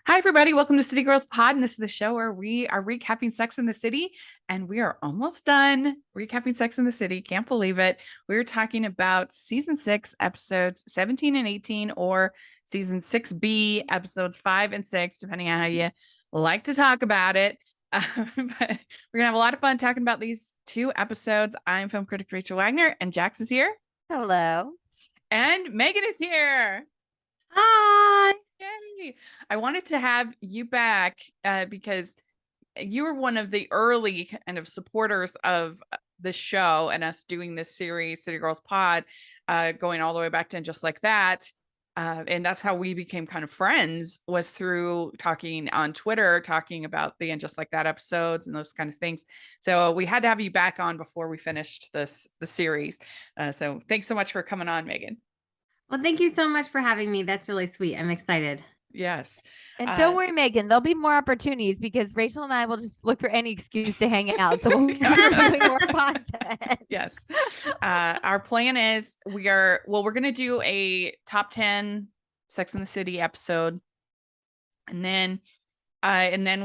Hi, everybody. Welcome to City Girls Pod. And this is the show where we are recapping Sex in the City. And we are almost done recapping Sex in the City. Can't believe it. We're talking about season 6, episodes 17 and 18, or season 6B, episodes 5 and 6, depending on how you like to talk about it. But we're going to have a lot of fun talking about these two episodes. I'm film critic Rachel Wagner, and Jax is here. Hello. And Megan is here. Hi. Yay. I wanted to have you back because you were one of the early kind of supporters of the show and us doing this series, City Girls Pod, going all the way back to And Just Like That. And that's how we became kind of friends, was through talking on Twitter, talking about the And Just Like That episodes and those kind of things. So we had to have you back on before we finished the series. So thanks so much for coming on, Megan. Well, thank you so much for having me. That's really sweet. I'm excited. Yes. And don't worry, Megan, there'll be more opportunities because Rachel and I will just look for any excuse to hang out. So we'll be doing more content. Yes. Our plan is we're going to do a top 10 Sex in the City episode. And then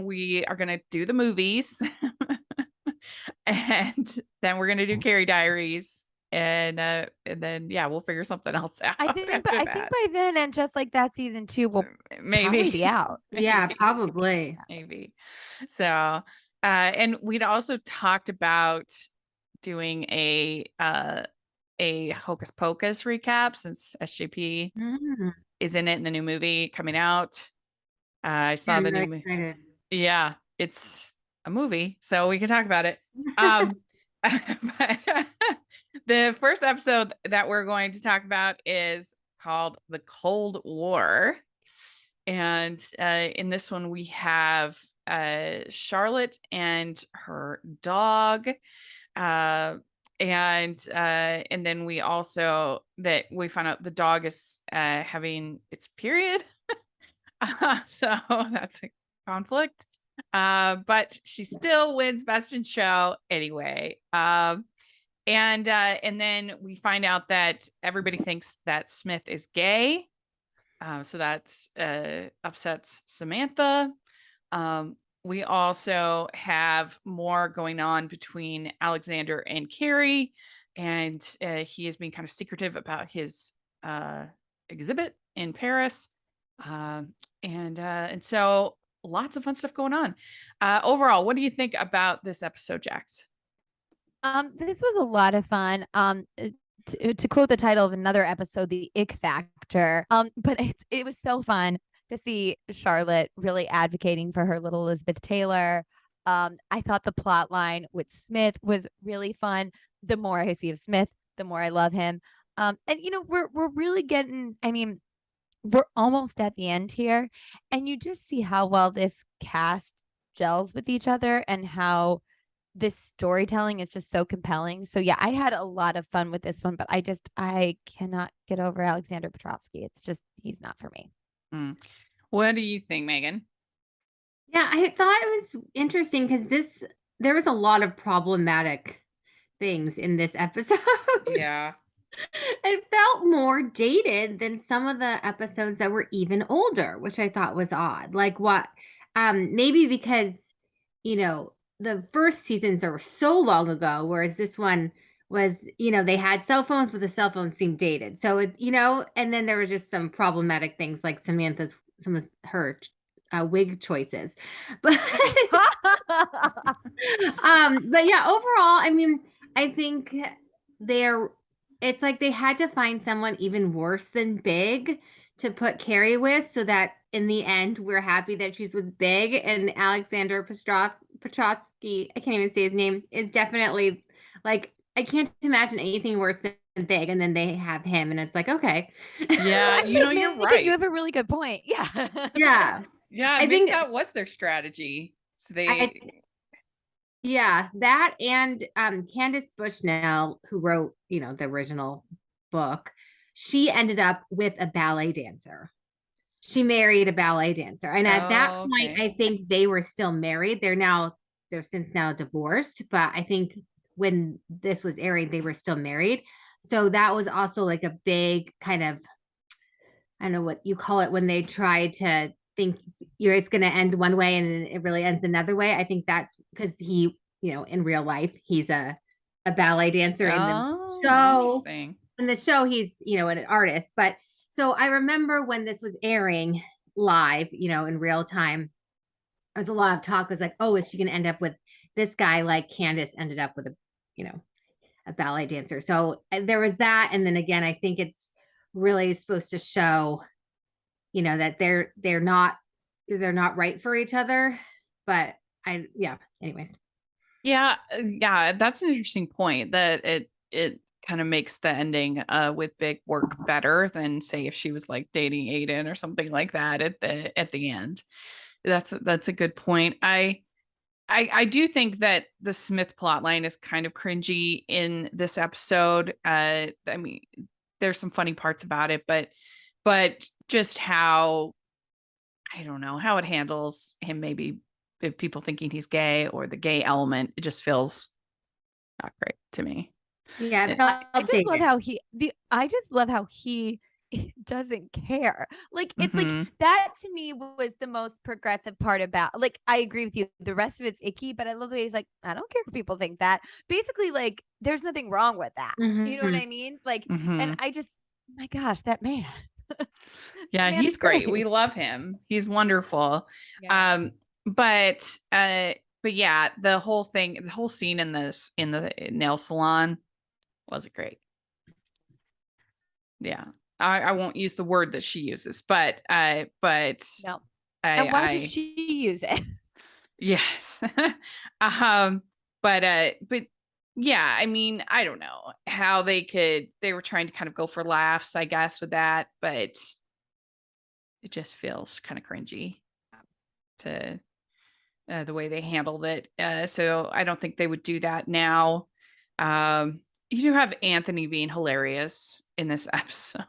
we are going to do the movies. And then we're going to do Carrie Diaries. And then we'll figure something else out. I think by then, And Just Like That season 2 will maybe be out. Yeah, probably. Maybe. So and we'd also talked about doing a Hocus Pocus recap, since SJP is in it in the new movie coming out. I saw the new movie. Yeah, it's a movie, so we can talk about it. But the first episode that we're going to talk about is called The Cold War. And in this one, we have Charlotte and her dog. And then we also we find out the dog is having its period. So that's a conflict. But she still wins Best in Show anyway. And then we find out that everybody thinks that Smith is gay. So that's upsets Samantha. We also have more going on between Alexander and Carrie, and he is being kind of secretive about his exhibit in Paris. And so lots of fun stuff going on. Overall, what do you think about this episode, Jax? This was a lot of fun. To quote the title of another episode, the ick factor. But it was so fun to see Charlotte really advocating for her little Elizabeth Taylor. I thought the plot line with Smith was really fun. The more I see of Smith, the more I love him. And we're really getting, we're almost at the end here, and you just see how well this cast gels with each other and how this storytelling is just so compelling. So yeah, I had a lot of fun with this one, but I cannot get over Alexander Petrovsky. It's just, he's not for me. What do you think, Megan? Yeah, I thought it was interesting because there was a lot of problematic things in this episode. Yeah. It felt more dated than some of the episodes that were even older, which I thought was odd. Like what? Maybe because, the first seasons were so long ago, whereas this one was, they had cell phones, but the cell phones seemed dated. So and then there was just some problematic things like some of her wig choices. But but yeah, overall, I think it's like they had to find someone even worse than Big to put Carrie with, so that in the end we're happy that she's with Big, and Alexander Petrovsky, I can't even say his name, is definitely like, I can't imagine anything worse than Big, and then they have him and it's like, okay. Yeah, you're right. You have a really good point. Yeah. Yeah, I think that was their strategy. So yeah, that and Candace Bushnell, who wrote, the original book, she ended up with a ballet dancer. She married a ballet dancer. And at that point, I think they were still married. They're since now divorced, but I think when this was airing, they were still married. So that was also like a big kind of, I don't know what you call it, when they try to think it's going to end one way and it really ends another way. I think that's because he, in real life, he's a ballet dancer. In the show, interesting. He's, an artist. But so I remember when this was airing live, in real time, there was a lot of talk. Was like, oh, is she going to end up with this guy like Candace ended up with a ballet dancer? So there was that. And then again, I think it's really supposed to show, that they're not right for each other. But anyways. Yeah, that's an interesting point, that it kind of makes the ending with Big work better than, say, if she was like dating Aiden or something like that at the end. That's a good point. I do think that the Smith plotline is kind of cringy in this episode. I mean, there's some funny parts about it, but just how, I don't know, how it handles him, maybe if people thinking he's gay or the gay element, it just feels not great to me. Yeah, I just love how he doesn't care. Like, it's like that to me was the most progressive part about, like, I agree with you. The rest of it's icky, but I love the way he's like, I don't care if people think that. Basically, like, there's nothing wrong with that. You know what I mean? Like, and I just, my gosh, that man. Yeah, he's great. We love him. He's wonderful. Yeah. But yeah, the whole scene in the nail salon wasn't great. Yeah. I won't use the word that she uses, but no. And why did she use it? Yes. But yeah, I mean, I don't know how they were trying to kind of go for laughs, I guess, with that, but it just feels kind of cringy to the way they handled it. So I don't think they would do that now. You do have Anthony being hilarious in this episode.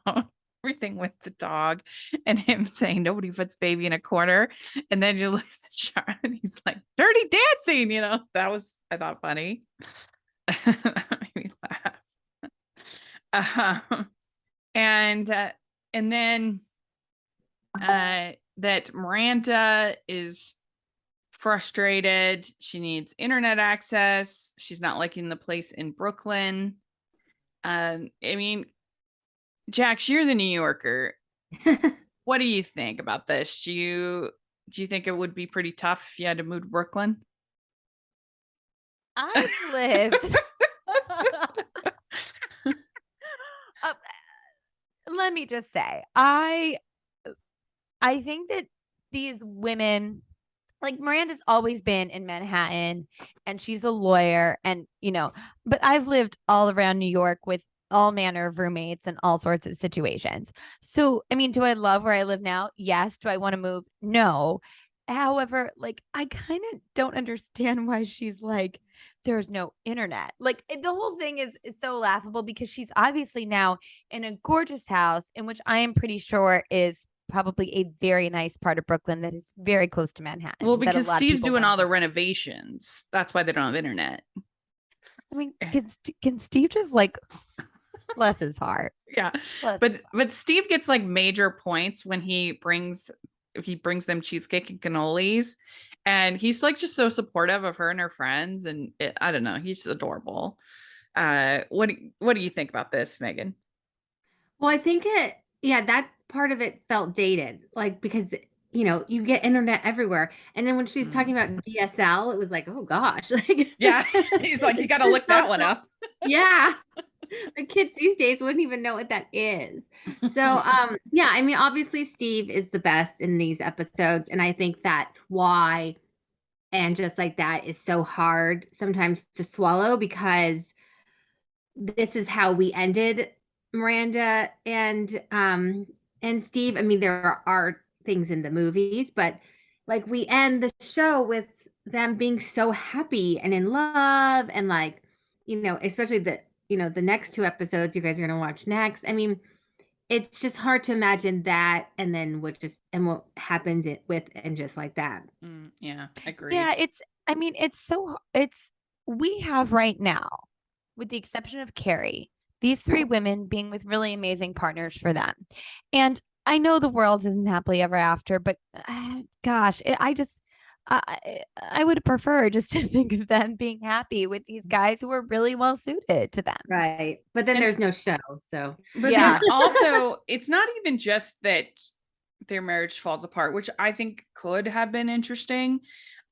Everything with the dog and him saying nobody puts baby in a corner. And then you look at Charlotte and he's like, dirty dancing, that was, I thought, funny. That made me laugh. And then that Miranda is frustrated. She needs internet access. She's not liking the place in Brooklyn. I mean, Jax, you're the New Yorker. What do you think about this? Do you think it would be pretty tough if you had to move to Brooklyn? I've lived. Let me just say, I think that these women, like, Miranda's always been in Manhattan and she's a lawyer, and but I've lived all around New York with all manner of roommates and all sorts of situations. So, I mean, do I love where I live now? Yes. Do I want to move? No. However, like, I kind of don't understand why she's like, there's no internet. Like, the whole thing is so laughable because she's obviously now in a gorgeous house in which I am pretty sure is probably a very nice part of Brooklyn that is very cless to Manhattan. Well, because Steve's doing all the renovations. That's why they don't have internet. I mean, can Steve just, like, bless his heart? Yeah. But Steve gets like major points when he brings them cheesecake and cannolis, and he's like just so supportive of her and her friends, and I don't know, he's adorable. What do you think about this, Megan? Well, I think that part of it felt dated, like, because you get internet everywhere, and then when she's talking about DSL, it was like, oh gosh, like, yeah, he's like, you got to look that one up. Yeah, the kids these days wouldn't even know what that is. So yeah, I mean, obviously Steve is the best in these episodes, and I think that's why And Just Like That is so hard sometimes to swallow, because this is how we ended Miranda and Steve. I mean, there are things in the movies, but like, we end the show with them being so happy and in love, and like, especially the next two episodes you guys are going to watch next. I mean, it's just hard to imagine that, and then what happens with And Just Like That. Yeah, I agree. Yeah, we have right now, with the exception of Carrie, these three women being with really amazing partners for them. And I know the world isn't happily ever after, but gosh, I would prefer just to think of them being happy with these guys who are really well suited to them. Right. But then And- there's no show. So But Yeah. then also, it's not even just that their marriage falls apart, which I think could have been interesting.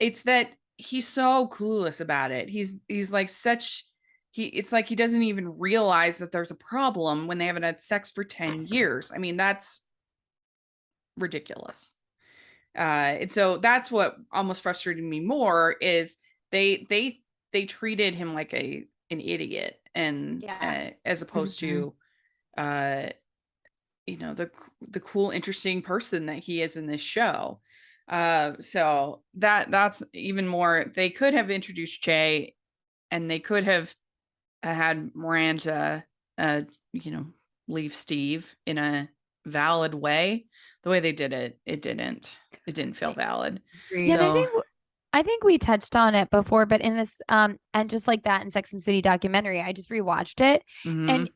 It's that he's so clueless about it. He's like it's like he doesn't even realize that there's a problem when they haven't had sex for 10 years. I mean, that's ridiculous. And so that's what almost frustrated me more is they treated him like an idiot, and Yeah. as opposed to uh the cool interesting person that he is in this show. So that's even more. They could have introduced Jay, and they could have had Miranda leave Steve in a valid way. The way they did it, it didn't feel valid. Yeah, and So I think we touched on it before, but in this and just like that in Sex and the City documentary, I just rewatched it. mhm. And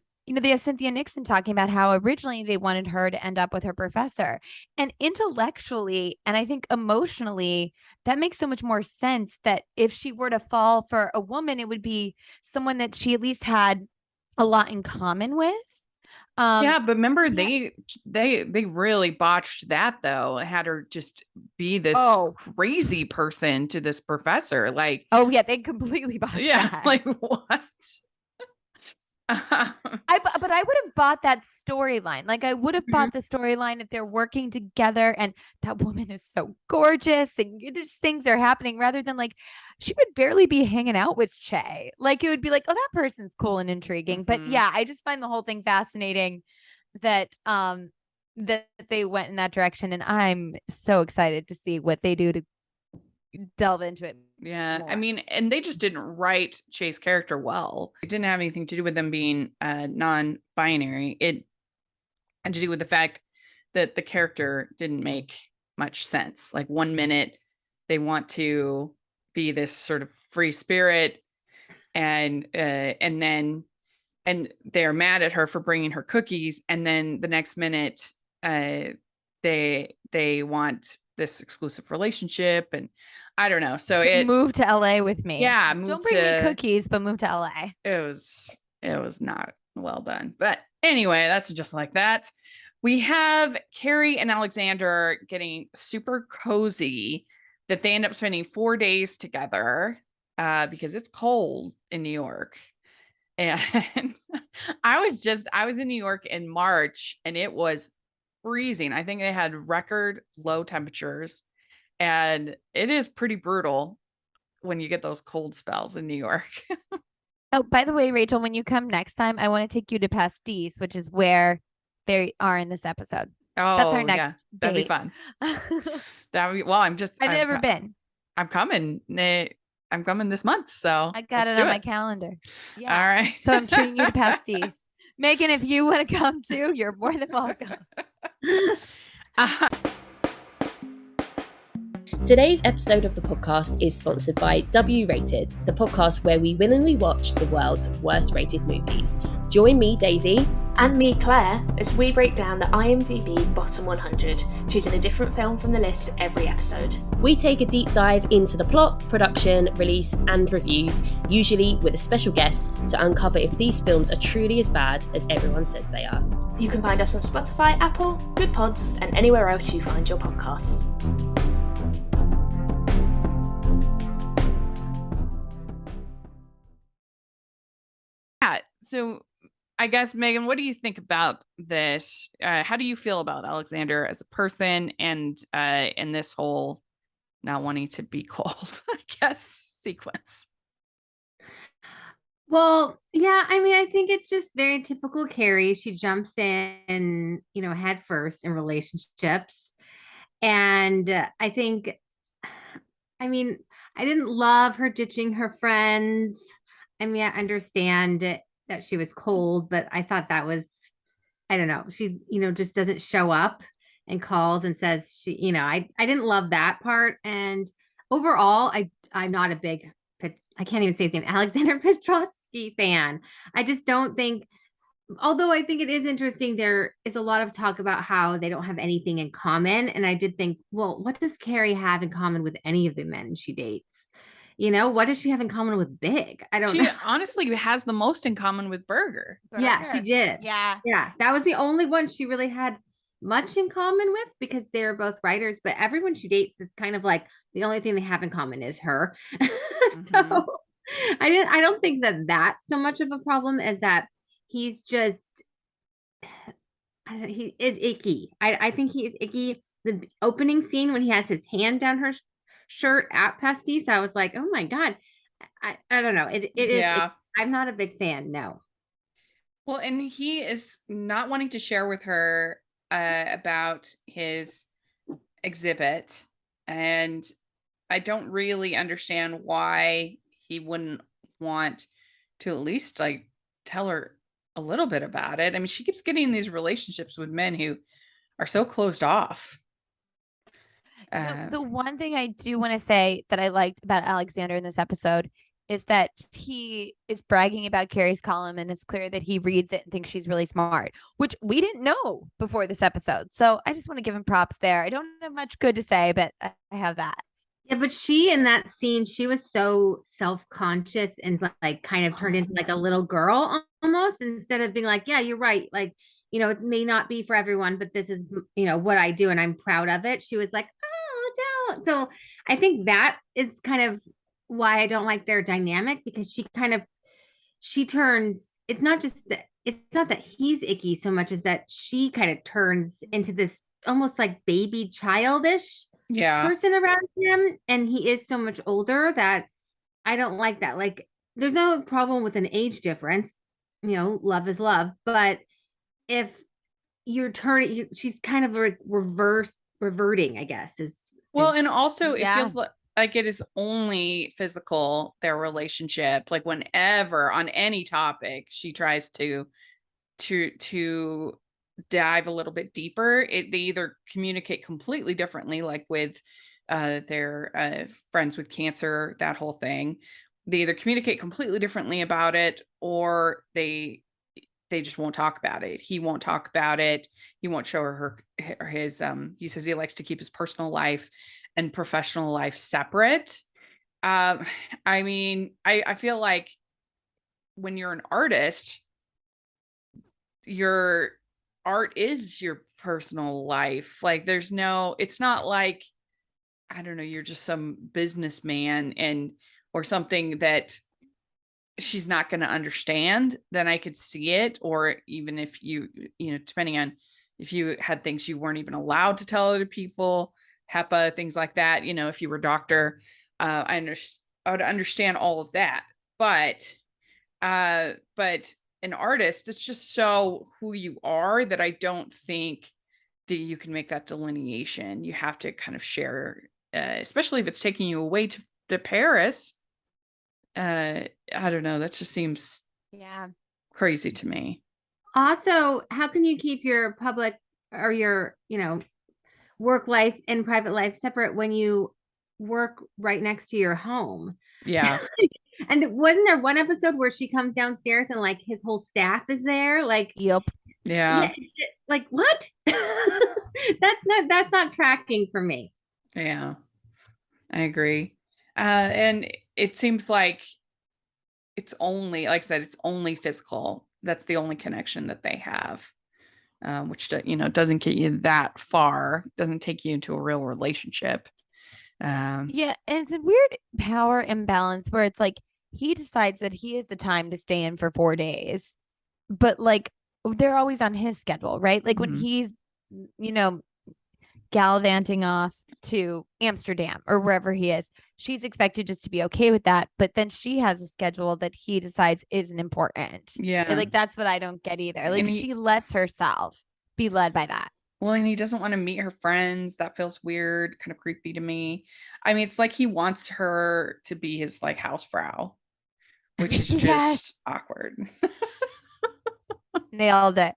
they have Cynthia Nixon talking about how originally they wanted her to end up with her professor. And intellectually, and I think emotionally, that makes so much more sense that if she were to fall for a woman, it would be someone that she at least had a lot in common with. Yeah, but remember yeah. they really botched that though. Had her just be this Oh. crazy person to this professor. Like, Oh yeah, they completely botched that. like what? But I would have bought that storyline. Like I would have bought the storyline if they're working together and that woman is so gorgeous and these things are happening rather than like she would barely be hanging out with Che. Like it would be like, oh, that person's cool and intriguing. But Mhm. yeah, I just find the whole thing fascinating that that they went in that direction, and I'm so excited to see what they do to delve into it. Yeah, I more. mean, and they just didn't write Che's character well. It didn't have anything to do with them being non-binary. It had to do with the fact that the character didn't make much sense. Like one minute they want to be this sort of free spirit, and then they're mad at her for bringing her cookies, and then the next minute they want this exclusive relationship, and I don't know. So it Move to LA with me. yeah, Don't bring me cookies, but move to LA. it was not well done. But anyway, that's just like that. We have Carrie and Alexander getting super cozy that they end up spending 4 days together because it's cold in New York. And I was in New York in March and it was freezing. I think they had record low temperatures, and it is pretty brutal when you get those cold spells in New York. Oh, by the way, Rachel, when you come next time, I want to take you to Pastis, which is where they are in this episode. That's our Oh, yeah, next that'd be date. fun. That would be, well, I've never been. I'm coming. I'm coming this month, so I got let's it do on my calendar. Yeah. All right. So I'm treating you to Pastis. Megan, if you want to come too, you're more than welcome. Today's episode of the podcast is sponsored by W Rated, the podcast where we willingly watch the world's worst rated movies. Join me, Daisy, and me, Claire, as we break down the IMDb Bottom 100, choosing a different film from the list every episode. We take a deep dive into the plot, production, release, and reviews, usually with a special guest, to uncover if these films are truly as bad as everyone says they are. You can find us on Spotify, Apple, Good Pods, and anywhere else you find your podcasts. So I guess, Megan, what do you think about this? How do you feel about Alexander as a person and in this whole not wanting to be cold, I guess, sequence? Well, yeah, I mean, I think it's just very typical Carrie. She jumps in, head first in relationships. And I think, I mean, I didn't love her ditching her friends. I mean, I understand that she was cold, but I thought that was, I don't know, she, just doesn't show up and calls and says I didn't love that part. And overall, I'm not a big, I can't even say his name, Alexander Petrovsky fan. I just don't think Although I think it is interesting, there is a lot of talk about how they don't have anything in common. And I did think, well, what does Carrie have in common with any of the men she dates? What does she have in common with Big? I don't She know. honestly has the most in common with Burger. Yeah, she did. Yeah. Yeah, that was the only one she really had much in common with because they're both writers, but everyone she dates is kind of like the only thing they have in common is her. So I don't think that that's so much of a problem as that he's just he is icky. I think he is icky. The opening scene when he has his hand down her shirt at Pastis, I was like, oh my God. I don't know. It is, Yeah. I'm not a big fan. No. Well, and he is not wanting to share with her about his exhibit. And I don't really understand why he wouldn't want to at least like tell her a little bit about it. I mean, she keeps getting these relationships with men who are so closed off. The one thing I do want to say that I liked about Alexander in this episode is that he is bragging about Carrie's column, and it's clear that he reads it and thinks she's really smart, which we didn't know before this episode. So I just want to give him props there. I don't have much good to say, but I have that. Yeah, but she in that scene, she was so self-conscious and like kind of turned into like a little girl almost instead of being like, yeah, you're right. Like, it may not be for everyone, but this is, what I do and I'm proud of it. She was like, oh, don't. So I think that is kind of why I don't like their dynamic because she turns, it's not that he's icky so much as that she kind of turns into this almost like baby childish person around him, and he is so much older that I don't like that. Like there's no problem with an age difference, love is love, but if you're turning she's kind of like reverting, I guess is Well, and also it Yeah. feels like it is only physical, their relationship. Like whenever on any topic she tries to dive a little bit deeper, they either communicate completely differently, like with their friends with cancer, that whole thing. They either communicate completely differently about it, or they just won't talk about it. He won't talk about it. He won't show her his he says he likes to keep his personal life and professional life separate. I mean, I feel like when you're an artist, your art is your personal life. Like it's not like, I don't know, you're just some businessman or something that she's not going to understand. Then I could see it. Or even if depending on if you had things you weren't even allowed to tell other people, HEPA, things like that, if you were a doctor, I would understand all of that. But an artist, it's just so who you are that I don't think that you can make that delineation. You have to kind of share, especially if it's taking you away to Paris. I don't know. That just seems crazy to me. Also, how can you keep your public or your, work life and private life separate when you work right next to your home? Yeah. And wasn't there one episode where she comes downstairs and like his whole staff is there? Like, Yep. Yeah. Like what? That's not tracking for me. Yeah, I agree. And it seems like it's only, like I said, it's only physical. That's the only connection that they have, which doesn't get you that far. Doesn't take you into a real relationship. Yeah, and it's a weird power imbalance where it's like he decides that he has the time to stay in for 4 days, but like they're always on his schedule, right? Like when he's, gallivanting off to Amsterdam or wherever he is, she's expected just to be okay with that. But then she has a schedule that he decides isn't important. Yeah. Like that's what I don't get either. Like she lets herself be led by that. Well, and he doesn't want to meet her friends. That feels weird, kind of creepy to me. I mean, it's like he wants her to be his like housefrau, which is just awkward. Nailed it.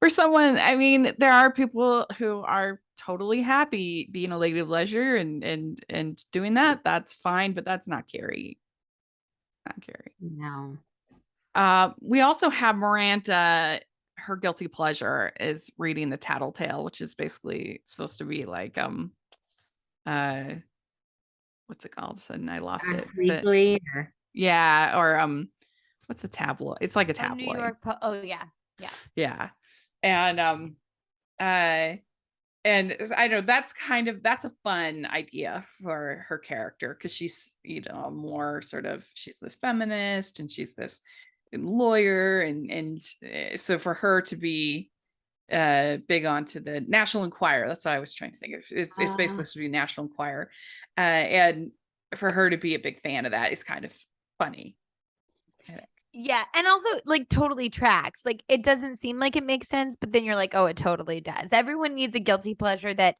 For someone, I mean, there are people who are totally happy being a lady of leisure and doing that. That's fine, but that's not Carrie. Not Carrie. No. We also have Miranda. Her guilty pleasure is reading the Tattletale, which is basically supposed to be like uh what's it called? Sudden I lost it. Weekly. Yeah, or what's the tabloid? It's like a Oh, New tabloid. York oh yeah. Yeah. And and I know that's a fun idea for her character because she's, more sort of, she's this feminist and she's this lawyer and so for her to be big onto the National Enquirer, that's what I was trying to think of. It's basically supposed to be National Enquirer, and for her to be a big fan of that is kind of funny. Yeah, and also like totally tracks. Like it doesn't seem like it makes sense, but then you're like, oh, it totally does. Everyone needs a guilty pleasure that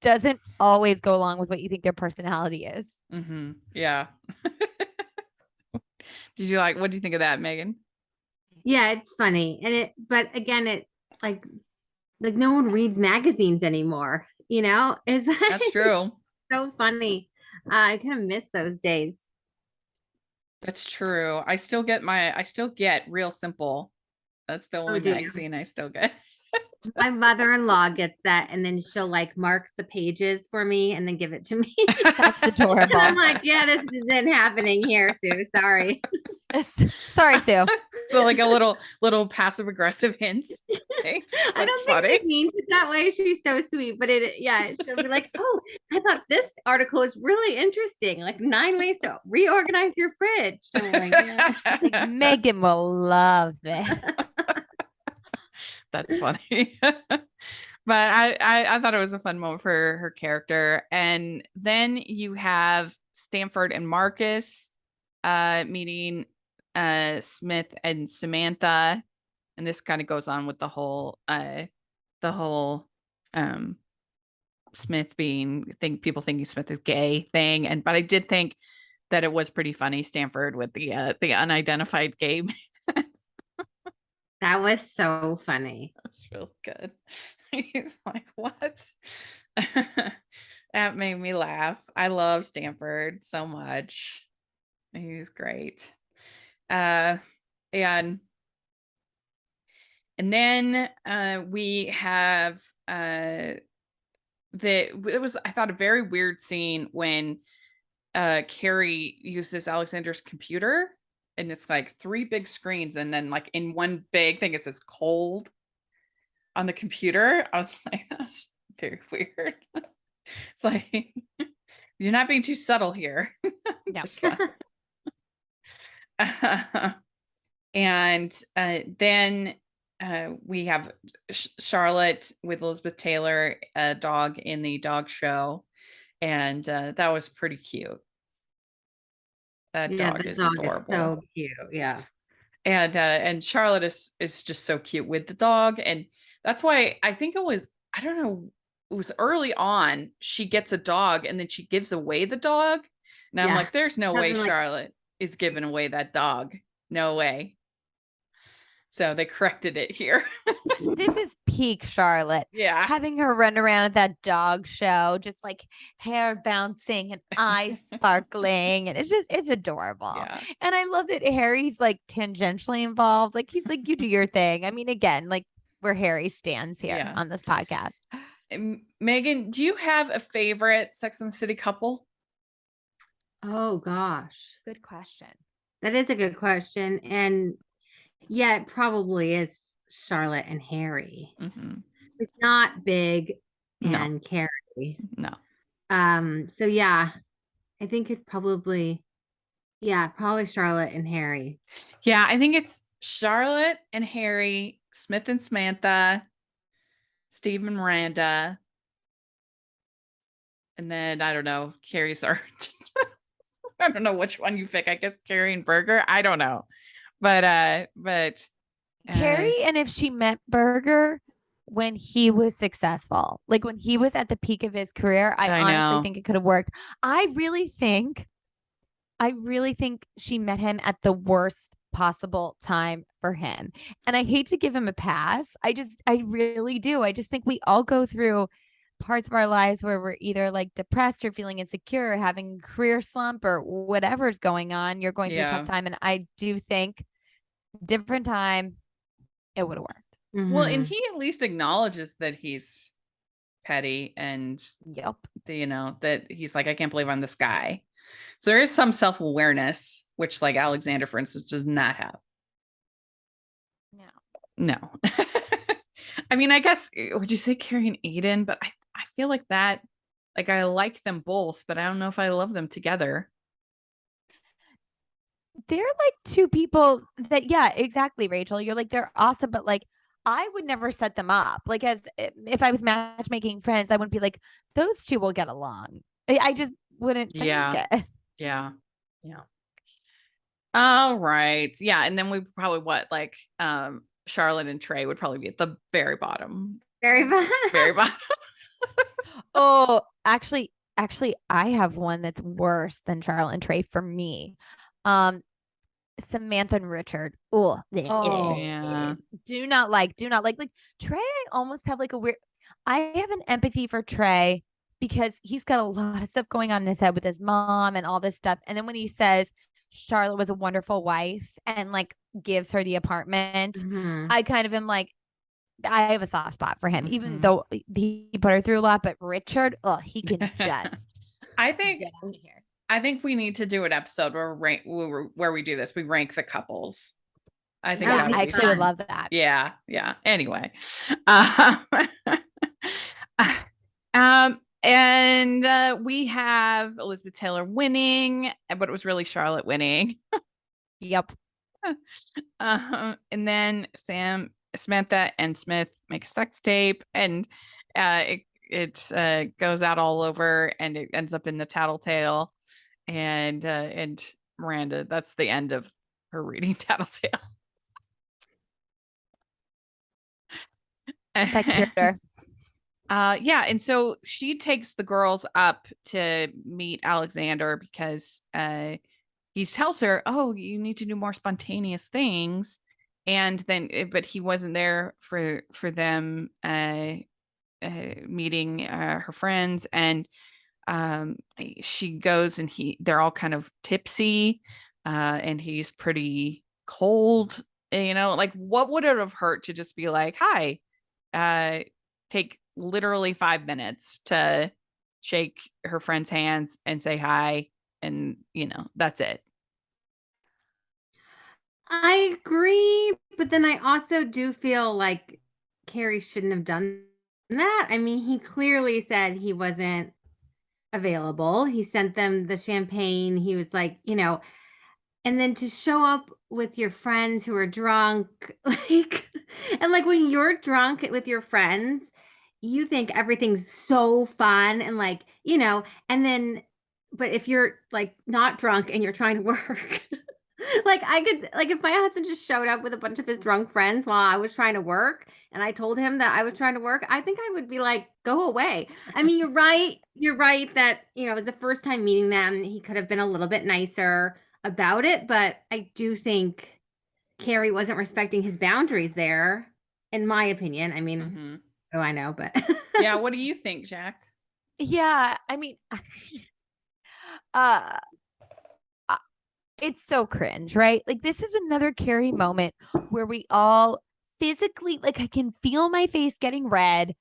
doesn't always go along with what you think their personality is. Mm-hmm. Yeah. What do you think of that, Megan? Yeah, it's funny. But again, it like no one reads magazines anymore, It's That's true. so funny. I kind of miss those days. That's true. I still get Real Simple. That's the only magazine I still get. My mother-in-law gets that, and then she'll like mark the pages for me and then give it to me. That's adorable. I'm like, yeah, this isn't happening here, Sue. Sorry. Sorry, Sue. So like a little passive aggressive hints. Okay. I don't think she means it that way. She's so sweet, but she'll be like, oh, I thought this article is really interesting. Like 9 ways to reorganize your fridge. I'm like, yeah. Like, Megan will love this. That's funny. But I thought it was a fun moment for her character. And then you have Stanford and Marcus meeting Smith and Samantha, and this kind of goes on with the whole Smith people thinking Smith is gay thing. But I did think that it was pretty funny, Stanford with the unidentified gay man. That was so funny. That was real good. He's like, what? That made me laugh. I love Stanford so much. He's great. And then we have it was, I thought, a very weird scene when Carrie uses Alexander's computer, and it's like 3 big screens, and then like in one big thing it says cold on the computer. I was like, that's very weird. It's like, you're not being too subtle here. Yeah. And then we have Charlotte with Elizabeth Taylor, a dog in the dog show, and that was pretty cute. That dog is adorable. So cute, yeah. And Charlotte is just so cute with the dog, and that's why I think it was, I don't know, it was early on, she gets a dog and then she gives away the dog, and I'm like, there's no way Charlotte is giving away that dog. No way. So they corrected it here. This is peak Charlotte. Yeah. Having her run around at that dog show, just like hair bouncing and eyes sparkling. And it's adorable. Yeah. And I love that Harry's like tangentially involved. Like he's like, you do your thing. I mean, again, like where Harry stands here on this podcast. Megan, do you have a favorite Sex and the City couple? Oh gosh. Good question. That is a good question. And yeah, it probably is Charlotte and Harry. Mm-hmm. It's not Big and Carrie. No. So yeah, I think it's probably Charlotte and Harry. Yeah, I think it's Charlotte and Harry, Smith and Samantha, Steve and Miranda, and then I don't know, Carrie's are just I don't know which one you pick. I guess Carrie and Berger. I don't know. But Harry, and if she met Berger when he was successful, like when he was at the peak of his career, I honestly think it could have worked. I really think she met him at the worst possible time for him. And I hate to give him a pass. I really do. I just think we all go through parts of our lives where we're either like depressed or feeling insecure or having a career slump or whatever's going on. You're going through a tough time. And I do think different time, it would have worked. Well, and Mhm. he at least acknowledges that he's petty and Yep. that he's like, I can't believe I'm this guy. So there is some self-awareness, which like Alexander, for instance, does not have. No. I mean, I guess would you say Carrie and Aiden? But I feel like that, like I like them both, but I don't know if I love them together. They're like two people that, yeah, exactly, Rachel. You're like, they're awesome, but like I would never set them up. Like, as if I was matchmaking friends, I wouldn't be like, those two will get along. I just wouldn't think Yeah. it. Yeah. All right. Yeah. And then we probably Charlotte and Trey would probably be at the very bottom. Very fun. Very bottom. Oh, actually, I have one that's worse than Charlotte and Trey for me. Samantha and Richard. Oh, Yeah. do not like. Like Trey, I almost have like a weird. I have an empathy for Trey because he's got a lot of stuff going on in his head with his mom and all this stuff. And then when he says Charlotte was a wonderful wife and like gives her the apartment, Mhm. I kind of am like, I have a soft spot for him, even Mhm. though he put her through a lot. But Richard, oh, he can just. I think get out of here. I think we need to do an episode where we do this. We rank the couples. I think That Yeah, would that be I would be actually would fun. love that. Yeah. Anyway. And we have Elizabeth Taylor winning, but it was really Charlotte winning. Yep. And then Samantha and Smith make a sex tape, and it goes out all over, and it ends up in the Tattletale, and Miranda. That's the end of her reading Tattletale. That cured her. Yeah, and so she takes the girls up to meet Alexander because he tells her, "Oh, you need to do more spontaneous things," and then, but he wasn't there for them meeting her friends, and she goes, and they're all kind of tipsy, and he's pretty cold. Like what would it have hurt to just be like, "Hi," take literally 5 minutes to shake her friend's hands and say hi, and that's it. I agree, but then I also do feel like Carrie shouldn't have done that. I mean, he clearly said he wasn't available. He sent them the champagne. He was like, and then to show up with your friends who are drunk, like, and like when you're drunk with your friends, you think everything's so fun and like, and then, but if you're like not drunk and you're trying to work, like I could, like if my husband just showed up with a bunch of his drunk friends while I was trying to work and I told him that I was trying to work, I think I would be like, go away. I mean, you're right. You're right that, it was the first time meeting them. He could have been a little bit nicer about it, but I do think Carrie wasn't respecting his boundaries there, in my opinion. I mean, Mm-hmm. oh, I know, but Yeah, what do you think, Jax? Yeah, I mean, uh, it's so cringe, right? Like this is another Carrie moment where we all physically, like I can feel my face getting red.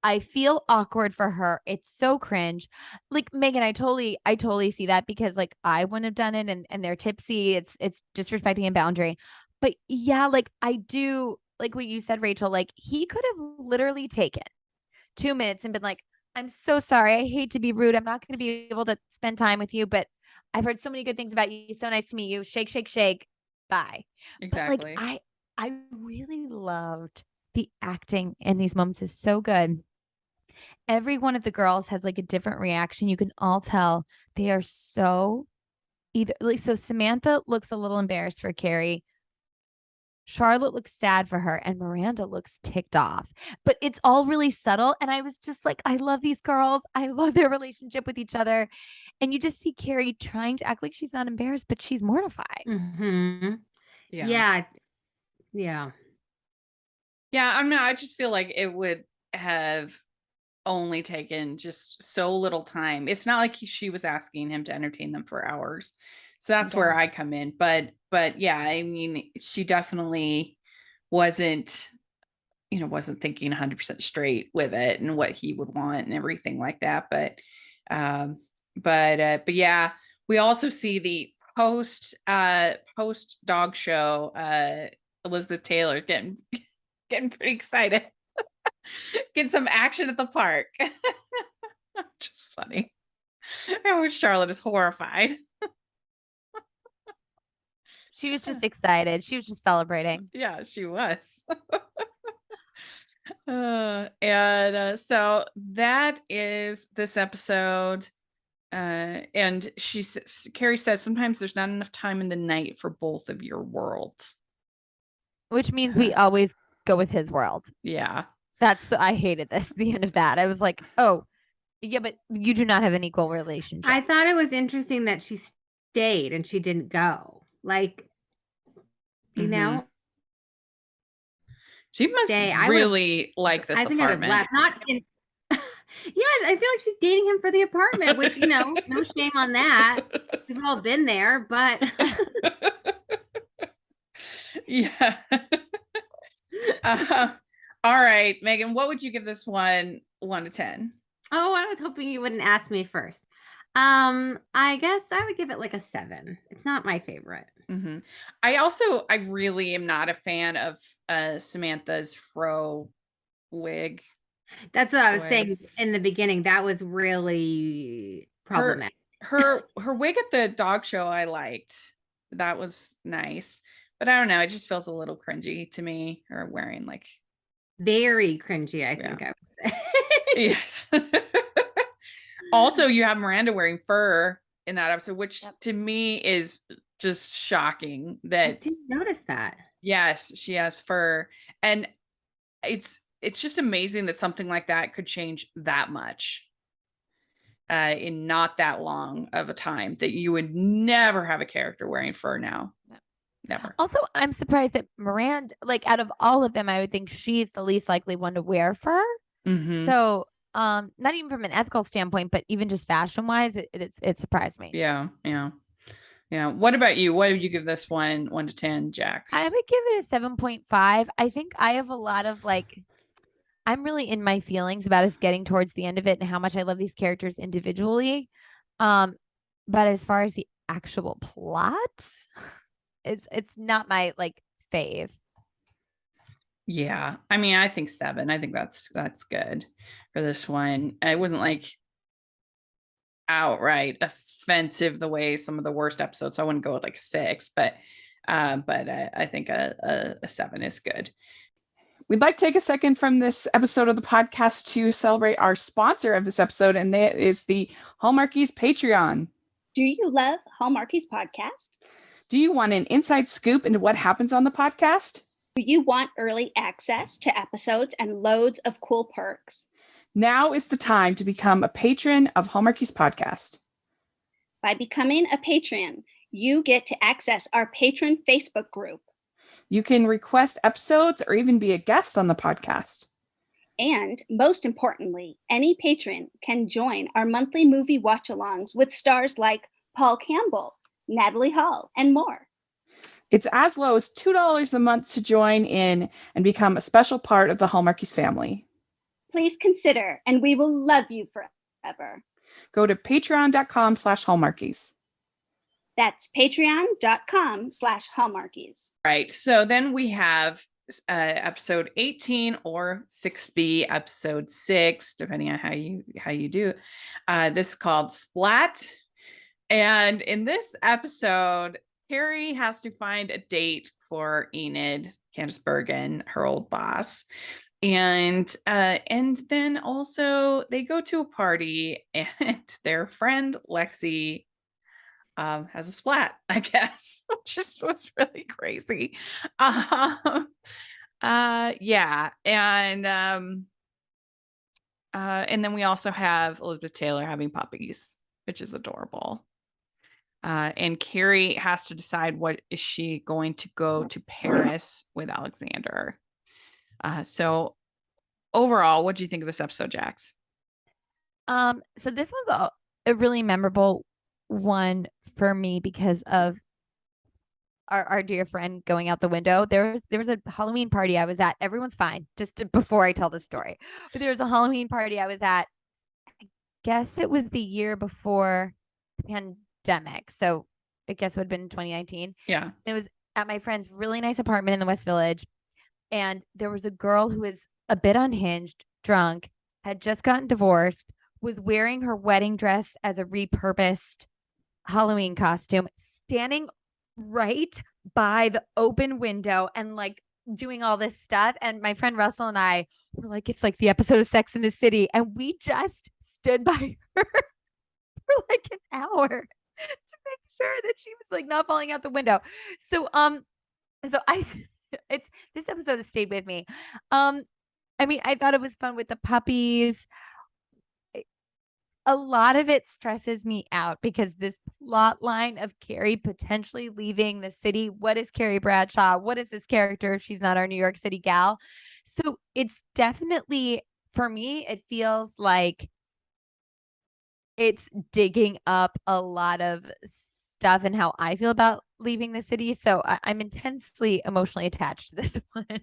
I feel awkward for her. It's so cringe. Like Megan, I totally see that because like I wouldn't have done it and they're tipsy. It's disrespecting a boundary. But yeah, like I do like what you said, Rachel, like he could have literally taken 2 minutes and been like, I'm so sorry. I hate to be rude. I'm not going to be able to spend time with you, but I've heard so many good things about you. So nice to meet you. Shake, shake, shake. Bye. Exactly. But like I really loved the acting in these moments is so good. Every one of the girls has like a different reaction. You can all tell they are so either like so Samantha looks a little embarrassed for Carrie. Charlotte looks sad for her and Miranda looks ticked off, but it's all really subtle. And I was just like, I love these girls. I love their relationship with each other. And you just see Carrie trying to act like she's not embarrassed, but she's mortified. mm-hmm. Yeah. Yeah. I mean, I just feel like it would have only taken just so little time. It's not like she was asking him to entertain them for hours. So that's where I come in. But yeah, I mean, she definitely wasn't thinking 100% straight with it and what he would want and everything like that. But yeah, we also see the post dog show, Elizabeth Taylor getting pretty excited. Get some action at the park. Just funny. Oh, Charlotte is horrified. She was just excited. She was just celebrating. Yeah, she was. So that is this episode. And Carrie says sometimes there's not enough time in the night for both of your worlds. Which means we always go with his world. Yeah. I hated this, the end of that. I was like, oh, yeah, but you do not have an equal relationship. I thought it was interesting that she stayed and she didn't go. Like, you know? She must really like this apartment. I think I'd have left. Not in yeah, I feel like she's dating him for the apartment, which, no shame on that. We've all been there, but yeah. All right, Megan, what would you give this one 1 to 10? Oh, I was hoping you wouldn't ask me first. I guess I would give it like a 7. It's not my favorite. I really am not a fan of Samantha's fro wig. That's what I was saying in the beginning. That was really problematic. Her wig at the dog show I liked. That was nice. But I don't know, it just feels a little cringy to me, her wearing like very cringy, I think I would say. Yes. Also, you have Miranda wearing fur in that episode, which to me is just shocking. That I didn't notice that. Yes, she has fur. And it's just amazing that something like that could change that much in not that long of a time, that you would never have a character wearing fur now. Never. Also, I'm surprised that Miranda, like out of all of them, I would think she's the least likely one to wear fur. So not even from an ethical standpoint, but even just fashion wise, it surprised me. Yeah. What about you? What would you give this one 1 to 10, Jax? I would give it a 7.5. I think I have a lot of I'm really in my feelings about us getting towards the end of it and how much I love these characters individually. But as far as the actual plot, it's not my fave. Yeah. I mean, I think 7. I think that's good for this one. It wasn't outright offensive the way some of the worst episodes. So I wouldn't go with 6, but I think a 7 is good. We'd like to take a second from this episode of the podcast to celebrate our sponsor of this episode, and that is the Hallmarkies Patreon. Do you love Hallmarkies podcast? Do you want an inside scoop into what happens on the podcast? Do you want early access to episodes and loads of cool perks? Now is the time to become a patron of Hallmarkies podcast. By becoming a patron, you get to access our patron Facebook group. You can request episodes or even be a guest on the podcast. And most importantly, any patron can join our monthly movie watch-alongs with stars like Paul Campbell, Natalie Hall, and more. It's as low as $2 a month to join in and become a special part of the Hallmarkies family. Please consider, and we will love you forever. Go to patreon.com/Hallmarkies. That's patreon.com/Hallmarkies. Right. So then we have episode 18 or 6B, episode 6, depending on how you do. This is called Splat. And in this episode, Carrie has to find a date for Enid, Candice Bergen, her old boss. And then also they go to a party and their friend Lexi has a splat, I guess, which just was really crazy. Yeah. And then we also have Elizabeth Taylor having puppies, which is adorable. And Carrie has to decide, what is she going to go to Paris with Alexander? So overall, what do you think of this episode, Jax? So this one's a really memorable one for me because of our dear friend going out the window. There was a Halloween party I was at. Everyone's fine. Before I tell the story, but there was a Halloween party I was at. I guess it was the year before the pandemic, so I guess it would have been 2019. Yeah. It was at my friend's really nice apartment in the West Village, and there was a girl who was a bit unhinged, drunk, had just gotten divorced, was wearing her wedding dress as a repurposed Halloween costume, standing right by the open window and like doing all this stuff. And my friend Russell and I were like, it's like the episode of Sex in the City. And we just stood by her for like an hour to make sure that she was like not falling out the window. So it's this episode has stayed with me. I mean, I thought it was fun with the puppies. A lot of it stresses me out because this plot line of Carrie potentially leaving the city. What is Carrie Bradshaw? What is this character if she's not our New York City gal? So it's definitely, for me, it feels like it's digging up a lot of stuff and how I feel about leaving the city. So I'm intensely emotionally attached to this one.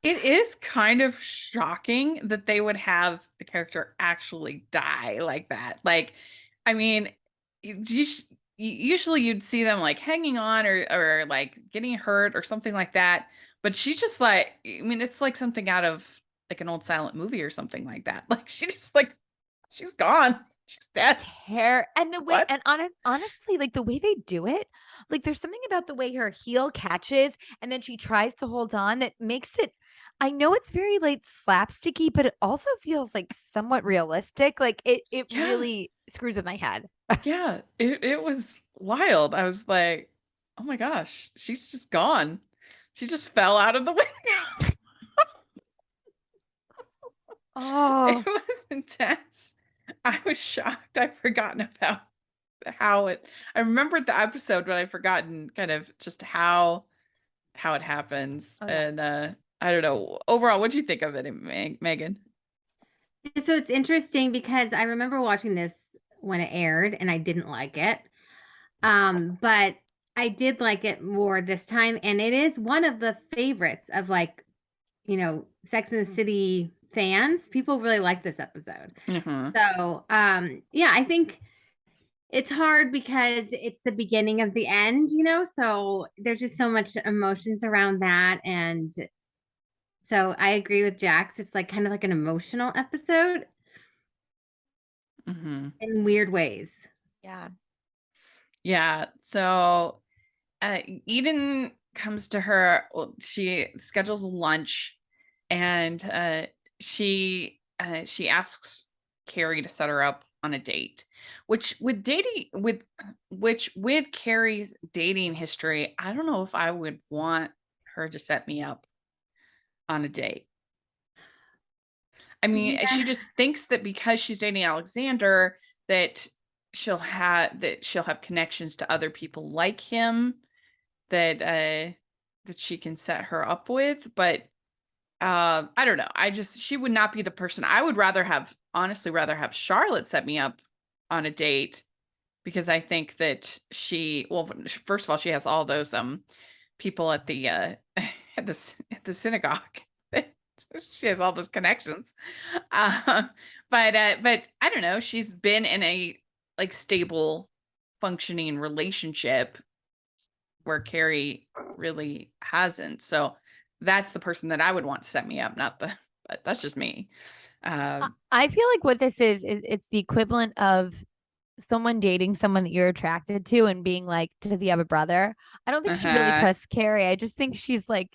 It is kind of shocking that they would have the character actually die like that. Like, I mean, usually you'd see them like hanging on or like getting hurt or something like that. But she's just like, I mean, it's like something out of like an old silent movie or something like that. Like she just like, she's gone. She's dead. And the way, What? and honestly, like the way they do it, like there's something about the way her heel catches and then she tries to hold on that makes it, I know it's very like slapsticky, but it also feels like somewhat realistic. Like it Yeah. really screws with my head. Yeah, it was wild. I was like, oh my gosh, she's just gone. She just fell out of the window. Oh, It was intense. I was shocked. I'd forgotten about how it, I remembered the episode, but I'd forgotten kind of just how it happens. Oh, yeah. And I don't know. Overall, what do you think of it, Megan? So it's interesting because I remember watching this when it aired and I didn't like it. But I did like it more this time, and it is one of the favorites of like, Sex and the City fans. People really like this episode. Mm-hmm. So, yeah, I think it's hard because it's the beginning of the end, so there's just so much emotions around that. And so I agree with Jax. It's like kind of like an emotional episode Mm-hmm. in weird ways. yeah. Yeah. So Eden comes to her. Well, she schedules lunch, and she asks Carrie to set her up on a date, which with Carrie's dating history, I don't know if I would want her to set me up on a date. I mean, Yeah. she just thinks that because she's dating Alexander that she'll have connections to other people like him that she can set her up with. But I don't know. She would not be the person. I would honestly rather have Charlotte set me up on a date, because I think that first of all, she has all those people at the at the synagogue. She has all those connections. But I don't know. She's been in a like stable, functioning relationship where Carrie really hasn't. So that's the person that I would want to set me up, but that's just me. I feel like what this is it's the equivalent of someone dating someone that you're attracted to and being like, does he have a brother? I don't think she really trusts Carrie. I just think she's like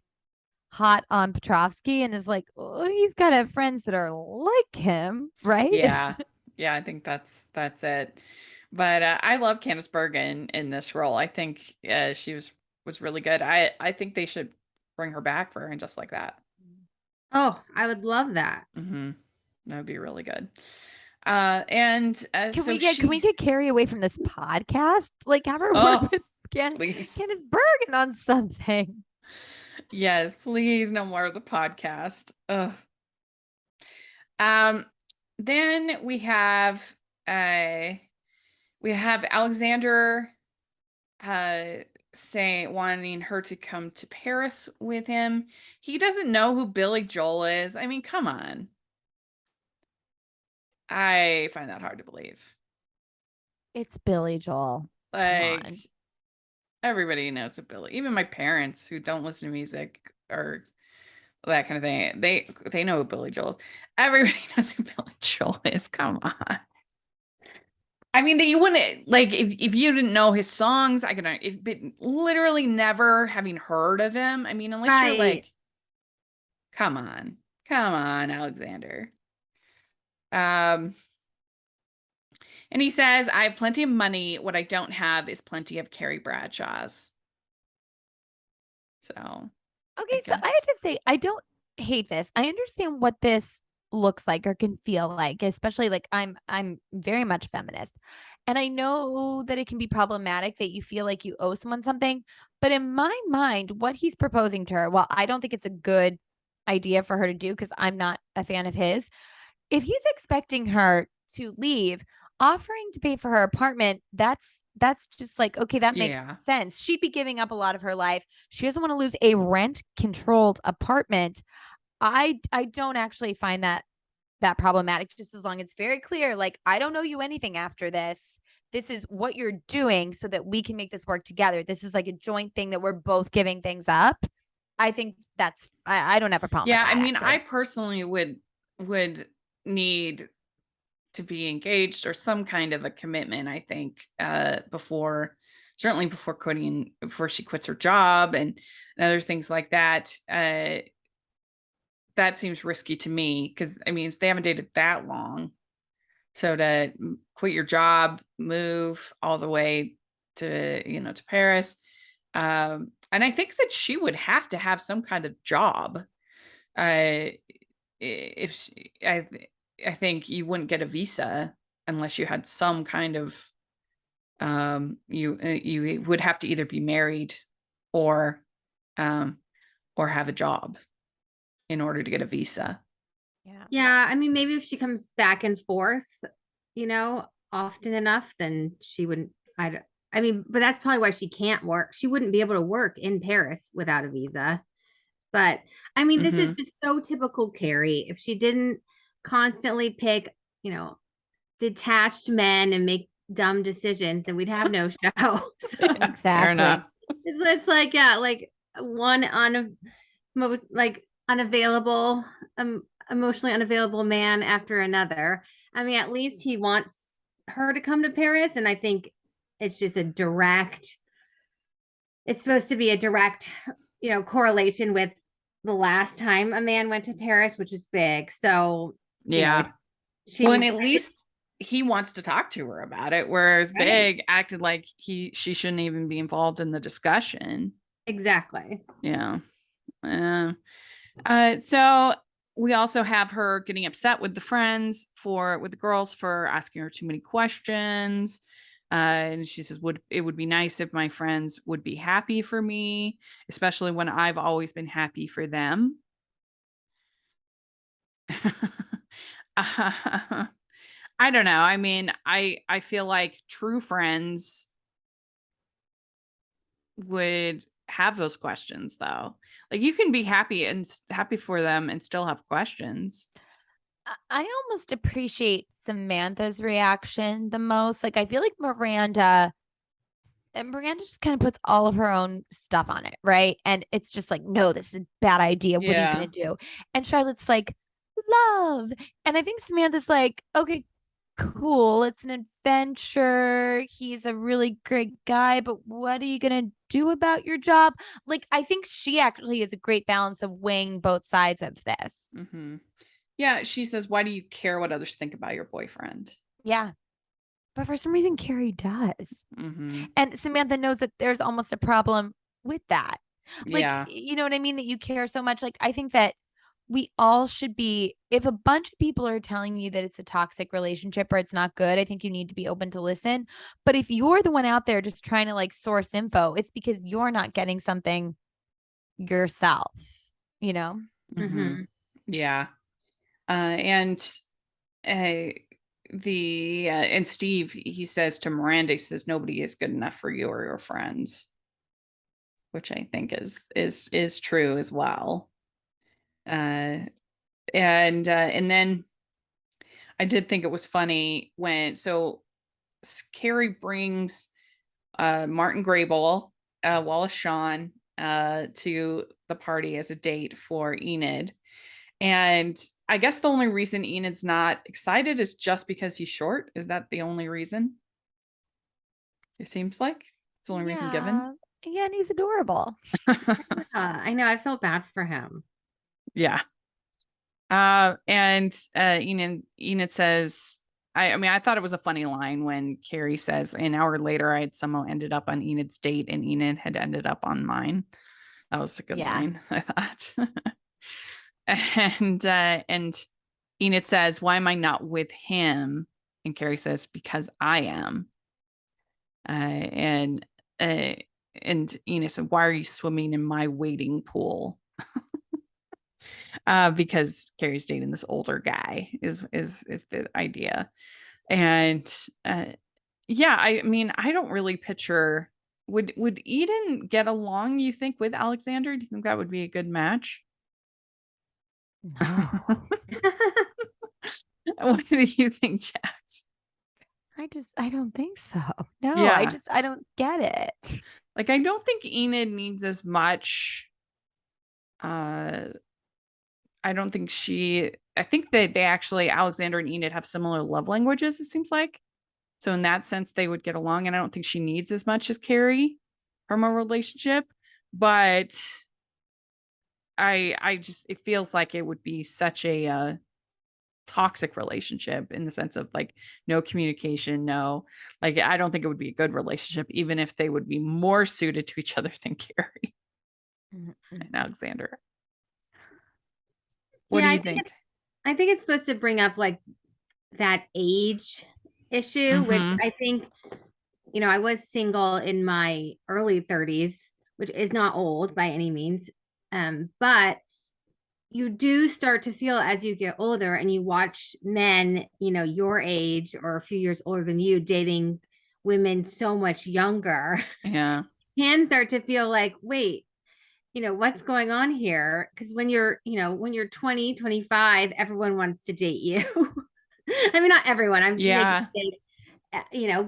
hot on Petrovsky and is like, oh, he's got to have friends that are like him, right? Yeah. Yeah, I think that's it. But I love Candice Bergen in this role. I think she was really good. I think they should bring her back for And Just Like That. Oh, I would love that. Mm-hmm. That would be really good. Can we get Carrie away from this podcast? Like have her work with Candice Bergen on something. Yes, please, no more of the podcast. Ugh. Then we have We have Alexander wanting her to come to Paris with him. He doesn't know who Billy Joel is. I mean, come on. I find that hard to believe. It's Billy Joel. Come Like, on. everybody knows a Billy. Even my parents who don't listen to music or that kind of thing, they know who Billy Joel is. Everybody knows who Billy Joel is. Come on. I mean, that you wouldn't like if you didn't know his songs. I could, but literally never having heard of him. I mean, unless you're Right. like, come on, Alexander. And he says, "I have plenty of money. What I don't have is plenty of Carrie Bradshaw's." So, Okay, so I have to say, I don't hate this. I understand what this looks like or can feel like, especially like I'm very much feminist. And I know that it can be problematic that you feel like you owe someone something, but in my mind, what he's proposing to her, well, I don't think it's a good idea for her to do because I'm not a fan of his. If he's expecting her to leave, offering to pay for her apartment, that's just like, okay, that makes Yeah. sense. She'd be giving up a lot of her life. She doesn't want to lose a rent controlled apartment. I don't actually find that problematic, just as long as it's very clear, like, I don't owe you anything after this. This is what you're doing so that we can make this work together. This is like a joint thing that we're both giving things up. I think that's I don't have a problem Yeah, with that, I mean, actually. I personally would need to be engaged or some kind of a commitment, I think, certainly before she quits her job and other things like that. That seems risky to me because I mean, they haven't dated that long. So to quit your job, move all the way to Paris. And I think that she would have to have some kind of job. If she, I think you wouldn't get a visa unless you had some kind of you would have to either be married or have a job in order to get a visa. Yeah, I mean, maybe if she comes back and forth, often enough, then she wouldn't. I mean, but that's probably why she can't work. She wouldn't be able to work in Paris without a visa. But I mean, this is just so typical Carrie. If she didn't constantly pick, detached men and make dumb decisions, then we'd have no show. So Exactly. Fair enough. it's just like, yeah, like one unavailable, emotionally unavailable man after another. I mean, at least he wants her to come to Paris, and I think it's just it's supposed to be a direct, correlation with the last time a man went to Paris, which was big. So Yeah. And at least he wants to talk to her about it, whereas Big acted like she shouldn't even be involved in the discussion. Exactly. Yeah. So we also have her getting upset with the girls for asking her too many questions. And she says, it would be nice if my friends would be happy for me, especially when I've always been happy for them. I don't know. I mean, I feel like true friends would have those questions though. Like you can be happy for them and still have questions. I almost appreciate Samantha's reaction the most. Like I feel like Miranda just kind of puts all of her own stuff on it, right? And it's just like, no, this is a bad idea. What are you gonna do? And Charlotte's like, love. And I think Samantha's like, okay, cool. It's an adventure. He's a really great guy, but what are you gonna do about your job? Like, I think she actually is a great balance of weighing both sides of this. Mm-hmm. Yeah, she says, why do you care what others think about your boyfriend? Yeah. But for some reason, Carrie does. Mm-hmm. And Samantha knows that there's almost a problem with that. Like, yeah. You know what I mean? That you care so much. Like, I think that we all should be, if a bunch of people are telling you that it's a toxic relationship or it's not good, I think you need to be open to listen. But if you're the one out there just trying to like source info, it's because you're not getting something yourself, Mm-hmm. Yeah. And and Steve, he says to Miranda, he says, nobody is good enough for you or your friends, which I think is true as well. And then I did think it was funny when Carrie brings Martin Grable, Wallace Shawn, to the party as a date for Enid. And I guess the only reason Enid's not excited is just because he's short. Is that the only reason? It seems like it's the only reason given. Yeah, and he's adorable. I know. I felt bad for him. Yeah. And Enid says, I mean, I thought it was a funny line when Carrie says, an hour later, I had somehow ended up on Enid's date and Enid had ended up on mine. That was a good line, I thought. And Enid says, why am I not with him? And Carrie says, because I am. And Enid said, why are you swimming in my wading pool? Because Carrie's dating this older guy is the idea. And yeah, I mean, I don't really picture, would Eden get along, you think, with Alexander? Do you think that would be a good match? No. What do you think, Jax? I don't think so. No, Yeah. I don't get it. Like, I don't think Enid needs as much. I don't think I think that they actually, Alexander and Enid, have similar love languages, it seems like. So in that sense, they would get along. And I don't think she needs as much as Carrie from a relationship. But I just, it feels like it would be such a toxic relationship in the sense of like no communication, like I don't think it would be a good relationship, even if they would be more suited to each other than Carrie and Alexander. What do you think? I think it's supposed to bring up like that age issue, which I think, I was single in my early 30s, which is not old by any means. But you do start to feel as you get older and you watch men, your age or a few years older than you dating women so much younger. Yeah. Can start to feel like, wait, what's going on here? Because when you're 20, 25, everyone wants to date you. I mean, not everyone. I'm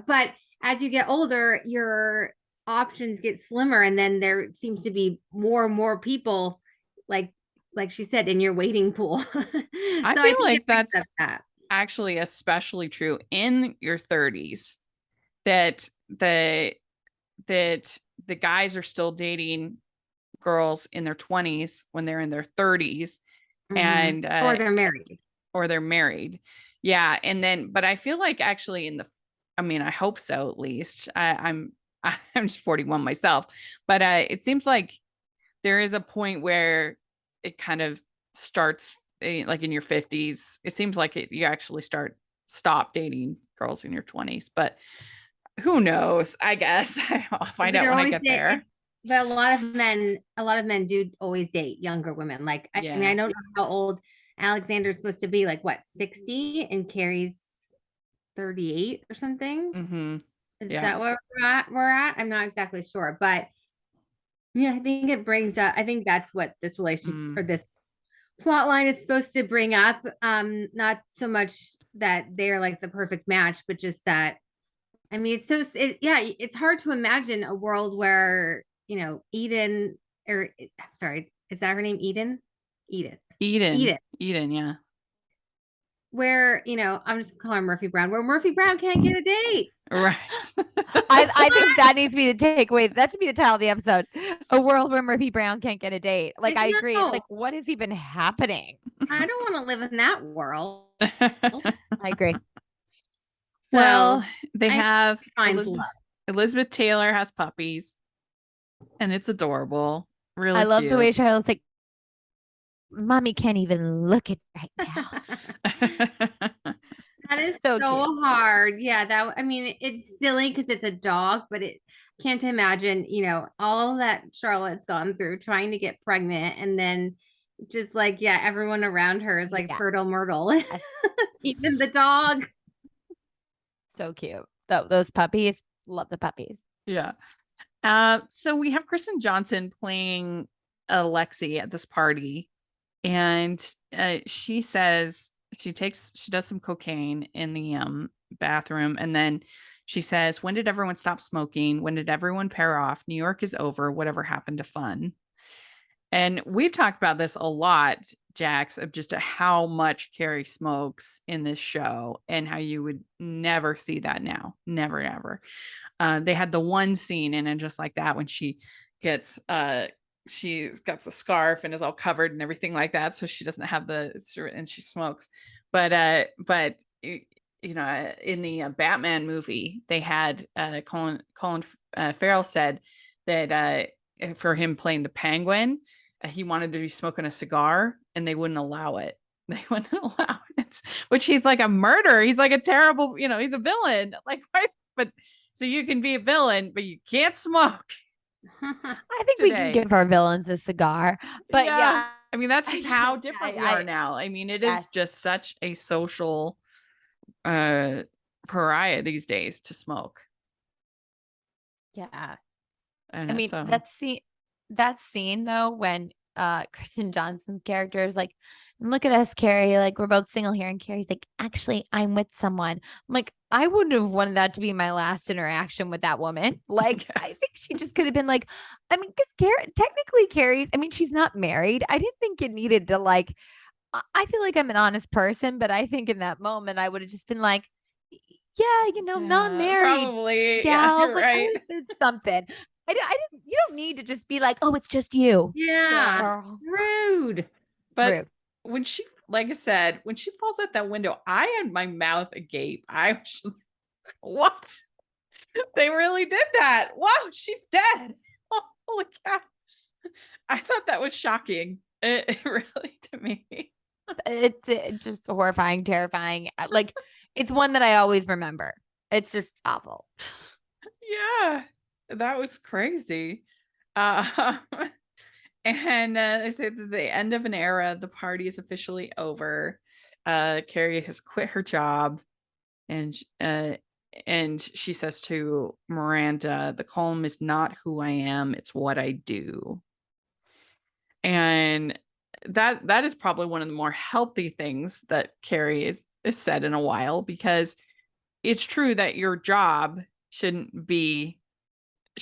but as you get older, your options get slimmer, and then there seems to be more and more people, like she said, in your waiting pool. I feel like that's actually especially true in your 30s, that the guys are still dating girls in their 20s when they're in their 30s, and or they're married. Yeah. And then, but I feel like actually I hope so, at least. I'm just 41 myself, but it seems like there is a point where it kind of starts, like in your 50s. It seems like you actually stop dating girls in your 20s, but who knows? I guess I'll find out when I get there. But a lot of men do always date younger women. Like, I mean, I don't know how old Alexander's supposed to be, like what, 60, and Carrie's 38 or something. Is that where we're at? I'm not exactly sure, but yeah, I think it brings up, I think that's what this relationship or this plot line is supposed to bring up. Not so much that they're like the perfect match, but just that, I mean, it's hard to imagine a world where, Eden, or sorry, is that her name? Eden, yeah. Where, I'm just calling her Murphy Brown, where Murphy Brown can't get a date. Right. I think that needs to be the takeaway. That should be the title of the episode. A world where Murphy Brown can't get a date. Like, I agree. It's like, what is even happening? I don't want to live in that world. I agree. Well, they have Elizabeth Taylor has puppies, and it's adorable. Really, I love cute. the way Charlotte's like, Mommy can't even look at right now. That is so hard. Yeah, I mean, it's silly because it's a dog, but it can't imagine, all that Charlotte's gone through trying to get pregnant, and then just like, everyone around her is like fertile myrtle. Even the dog. So cute. Those puppies, love the puppies. Yeah. So we have Kristen Johnson playing Lexi at this party, and she says she does some cocaine in the bathroom, and then she says, "When did everyone stop smoking? When did everyone pair off? New York is over. Whatever happened to fun?" And we've talked about this a lot, Jax, of just how much Carrie smokes in this show and how you would never see that now. Never, ever. They had the one scene in and just like that when she gets she's got the scarf and is all covered and everything like that, so she doesn't have and she smokes. But you know, in the Batman movie, they had Colin Farrell said that for him playing the Penguin, he wanted to be smoking a cigar and they wouldn't allow it. They wouldn't allow it, which he's like a murderer. He's like a terrible, you know, he's a villain. Like, why? But so you can be a villain, but you can't smoke. I think we can give our villains a cigar. But yeah, I mean, that's just how different we are now. I mean, it is yes. just such a social pariah these days to smoke. Yeah. I mean, that scene though, when Kristen Johnson's character is like, look at us, Carrie, like we're both single here, and Carrie's like, actually, I'm with someone. I'm like, I wouldn't have wanted that to be my last interaction with that woman. Like, I think she just could have been like, I mean, technically Carrie's, I mean, she's not married. I didn't think it needed to like, I feel like I'm an honest person, but I think in that moment I would have just been like, yeah, you know, non-married. Probably. Yeah, You're like, right. I said something. I didn't. You don't need to just be like, oh, it's just you. Yeah. Girl. Rude. But Rude. when she, like I said, when she falls out that window, I had my mouth agape. I was just like, what? They really did that. Wow, she's dead. Oh, holy cow. I thought that was shocking. It really, to me. It's just horrifying, terrifying. Like, it's one that I always remember. It's just awful. Yeah, that was crazy. And they say that the end of an era, the party is officially over. Carrie has quit her job, and she says to Miranda, "The column is not who I am; it's what I do." And that is probably one of the more healthy things that Carrie is said in a while, because it's true that your job should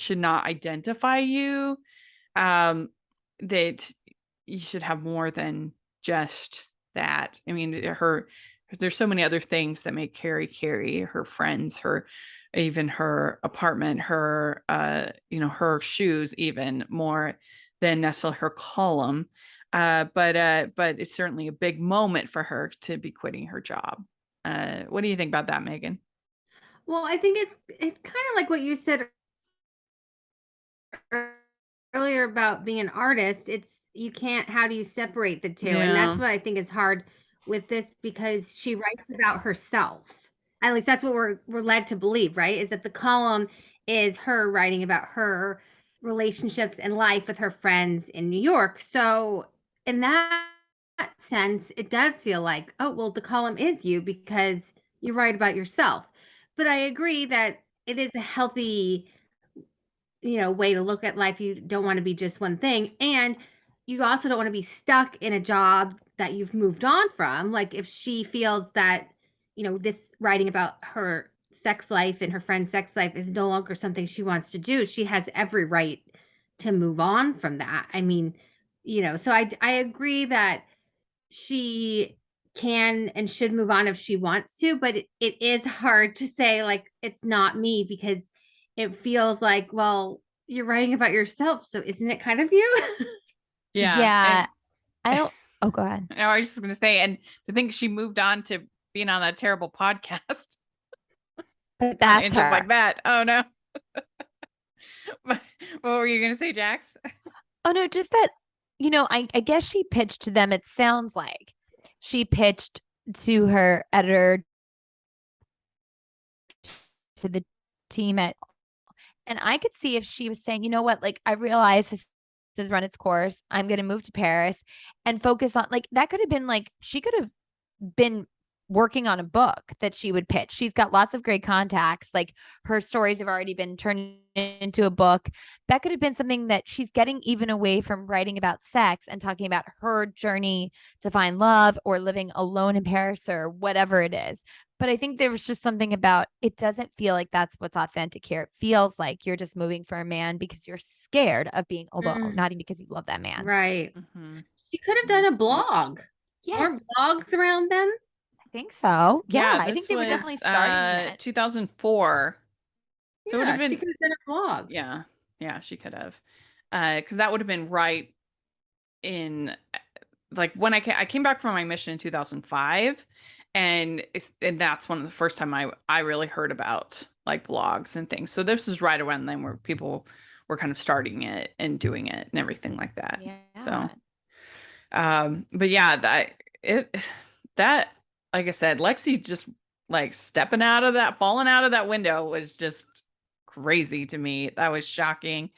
not identify you. That you should have more than just that. I mean, there's so many other things that make Carrie, her friends, even her apartment, her her shoes, even more than necessarily her column. But it's certainly a big moment for her to be quitting her job. What do you think about that, Megan? Well, I think it's kind of like what you said earlier about being an artist. You can't, how do you separate the two? And that's what I think is hard with this, because she writes about herself. At least that's what we're led to believe, right? Is that the column is her writing about her relationships and life with her friends in New York. So in that sense, it does feel like, oh, well, the column is you because you write about yourself. But I agree that it is a healthy, way to look at life. You don't want to be just one thing. And you also don't want to be stuck in a job that you've moved on from. Like, if she feels that, this writing about her sex life and her friend's sex life is no longer something she wants to do, she has every right to move on from that. I mean, so I agree that she can and should move on if she wants to, but it is hard to say, like, it's not me, because it feels like, well, you're writing about yourself, so isn't it kind of you? Yeah. I don't. Oh, go ahead. No, I was just gonna say, and to think she moved on to being on that terrible podcast. That's just her. like that. Oh no. What were you gonna say, Jax? Oh no, just that. I guess she pitched to them. It sounds like she pitched to her editor, to the team and I could see if she was saying, you know what, like, I realize this has run its course. I'm going to move to Paris and focus on, like, that could have been like, she could have been working on a book that she would pitch. She's got lots of great contacts. Like her stories have already been turned into a book. That could have been something that she's getting even away from writing about sex and talking about her journey to find love or living alone in Paris or whatever it is. But I think there was just something about it doesn't feel like that's what's authentic here. It feels like you're just moving for a man because you're scared of being alone, not even because you love that man. Right. Mm-hmm. She could have done a blog. Yeah, More blogs around them. I think so. Yeah, I this think they were definitely starting that. 2004. So it would have She been, could have done a blog. yeah, she could have. Because that would have been right in, like, when I came back from my mission in 2005. And that's one of the first time I really heard about like blogs and things. So this is right around then where people were kind of starting it and doing it and everything like that. Yeah. So, but yeah, that like I said, Lexi just like falling out of that window was just crazy to me. That was shocking.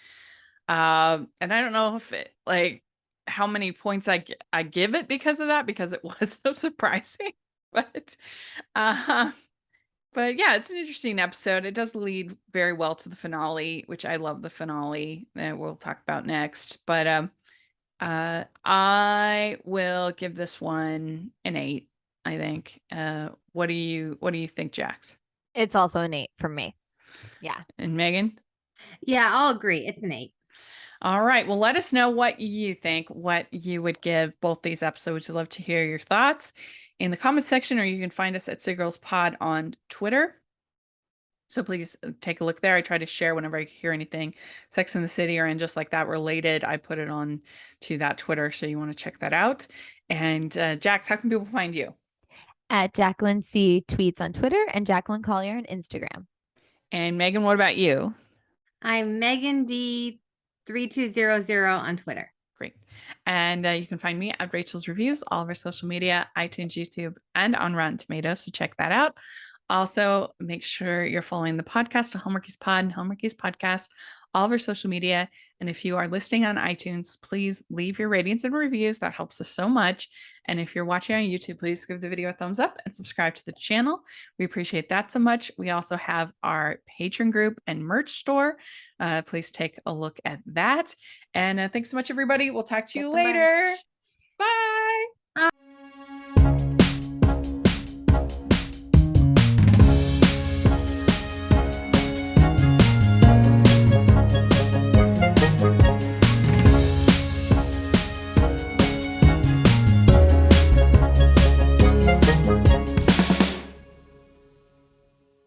And I don't know if it like how many points I give it because of that, because it was so surprising. But yeah, it's an interesting episode. It does lead very well to the finale, which I love the finale that we'll talk about next. But I will give this one an 8, I think. What do you think, Jax? It's also an 8 from me. Yeah. And Megan? Yeah, I'll agree. It's an 8. All right. Well, let us know what you think, what you would give both these episodes. I'd love to hear your thoughts in the comment section, or you can find us at City Girls Pod on Twitter. So please take a look there. I try to share whenever I hear anything Sex in the City or And Just Like That related. I put it on to that Twitter, so you want to check that out. And Jax, how can people find you? At Jacqueline C. Tweets on Twitter and Jacqueline Collier on Instagram. And Megan, what about you? I'm Megan D 3200 on Twitter. Great. And you can find me at Rachel's Reviews, all of our social media, iTunes, YouTube, and on Rotten Tomatoes. So check that out. Also, make sure you're following the podcast, Hallmarkies Pod and Hallmarkies Podcast, all of our social media. And if you are listening on iTunes, please leave your ratings and reviews. That helps us so much. And if you're watching on YouTube, please give the video a thumbs up and subscribe to the channel. We appreciate that so much. We also have our Patreon group and merch store. Please take a look at that. And thanks so much, everybody. We'll talk to you later.